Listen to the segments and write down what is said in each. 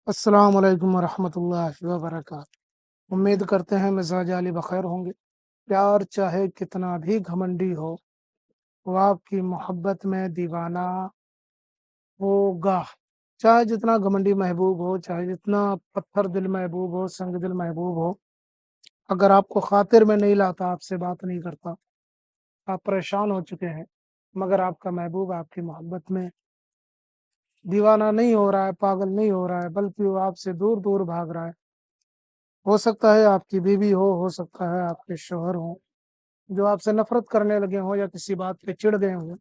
السلام علیکم ورحمۃ اللہ وبرکاتہ۔ امید کرتے ہیں مزاج علی بخیر ہوں گے۔ پیار چاہے کتنا بھی گھمنڈی ہو، وہ آپ کی محبت میں دیوانہ ہوگا۔ چاہے جتنا گھمنڈی محبوب ہو، چاہے جتنا پتھر دل محبوب ہو، سنگ دل محبوب ہو، اگر آپ کو خاطر میں نہیں لاتا، آپ سے بات نہیں کرتا، آپ پریشان ہو چکے ہیں، مگر آپ کا محبوب آپ کی محبت میں دیوانہ نہیں ہو رہا ہے، پاگل نہیں ہو رہا ہے، بلکہ وہ آپ سے دور دور بھاگ رہا ہے۔ ہو سکتا ہے آپ کی بیوی ہو سکتا ہے آپ کے شوہر ہوں، جو آپ سے نفرت کرنے لگے ہوں یا کسی بات پہ چڑ گئے ہوں،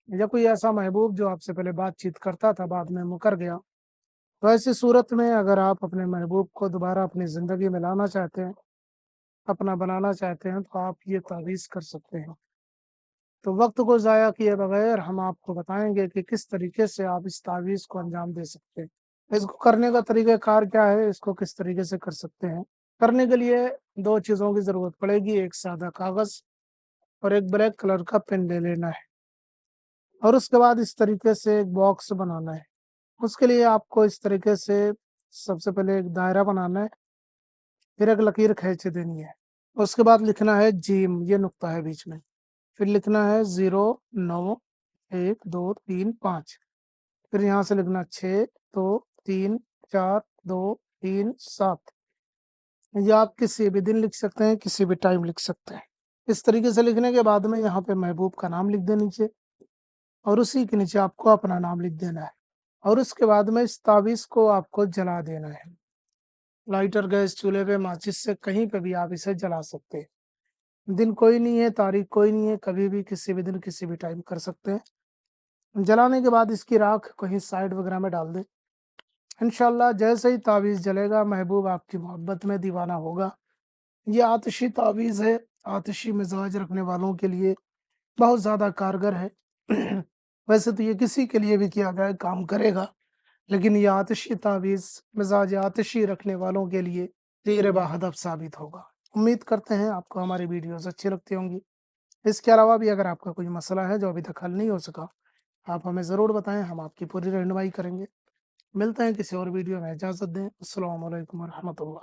یا کوئی ایسا محبوب جو آپ سے پہلے بات چیت کرتا تھا بعد میں مکر گیا۔ تو ایسی صورت میں اگر آپ اپنے محبوب کو دوبارہ اپنی زندگی میں لانا چاہتے ہیں، اپنا بنانا چاہتے ہیں، تو آپ یہ تعویذ کر سکتے ہیں۔ تو وقت کو ضائع کیے بغیر ہم آپ کو بتائیں گے کہ کس طریقے سے آپ اس تعویذ کو انجام دے سکتے ہیں۔ اس کو کرنے کا طریقہ کار کیا ہے، اس کو کس طریقے سے کر سکتے ہیں۔ کرنے کے لیے دو چیزوں کی ضرورت پڑے گی، ایک سادہ کاغذ اور ایک بلیک کلر کا پین لے لینا ہے، اور اس کے بعد اس طریقے سے ایک باکس بنانا ہے۔ اس کے لیے آپ کو اس طریقے سے سب سے پہلے ایک دائرہ بنانا ہے، پھر ایک لکیر کھینچ دینی ہے۔ اس کے بعد لکھنا ہے جیم، یہ نقطہ ہے بیچ میں، پھر لکھنا ہے 0 9 1 2 3 5، پھر یہاں سے لکھنا 6 2 3 4 2 3 7۔ یا آپ کسی بھی دن لکھ سکتے ہیں، کسی بھی ٹائم لکھ سکتے ہیں۔ اس طریقے سے لکھنے کے بعد میں یہاں پہ محبوب کا نام لکھ دیں نیچے، اور اسی کے نیچے آپ کو اپنا نام لکھ دینا ہے، اور اس کے بعد میں اس تعویذ کو آپ کو جلا دینا ہے۔ لائٹر، گیس، چولہے پہ، ماچس سے کہیں پہ بھی آپ اسے جلا سکتے ہیں۔ دن کوئی نہیں ہے، تاریخ کوئی نہیں ہے، کبھی بھی کسی بھی دن کسی بھی ٹائم کر سکتے ہیں۔ جلانے کے بعد اس کی راکھ کہیں سائڈ وغیرہ میں ڈال دیں۔ انشاءاللہ جیسے ہی تعویذ جلے گا، محبوب آپ کی محبت میں دیوانہ ہوگا۔ یہ آتشی تعویذ ہے، آتشی مزاج رکھنے والوں کے لیے بہت زیادہ کارگر ہے۔ ویسے تو یہ کسی کے لیے بھی کیا جائے کام کرے گا، لیکن یہ آتشی تعویذ مزاج آتشی رکھنے والوں کے لیے تیر بہدف ثابت ہوگا۔ امید کرتے ہیں آپ کو ہماری ویڈیوز اچھی لگتی ہوں گی۔ اس کے علاوہ بھی اگر آپ کا کوئی مسئلہ ہے جو ابھی تک حل نہیں ہو سکا، آپ ہمیں ضرور بتائیں، ہم آپ کی پوری رہنمائی کریں گے۔ ملتے ہیں کسی اور ویڈیو میں، اجازت دیں۔ السلام علیکم ورحمۃ اللہ۔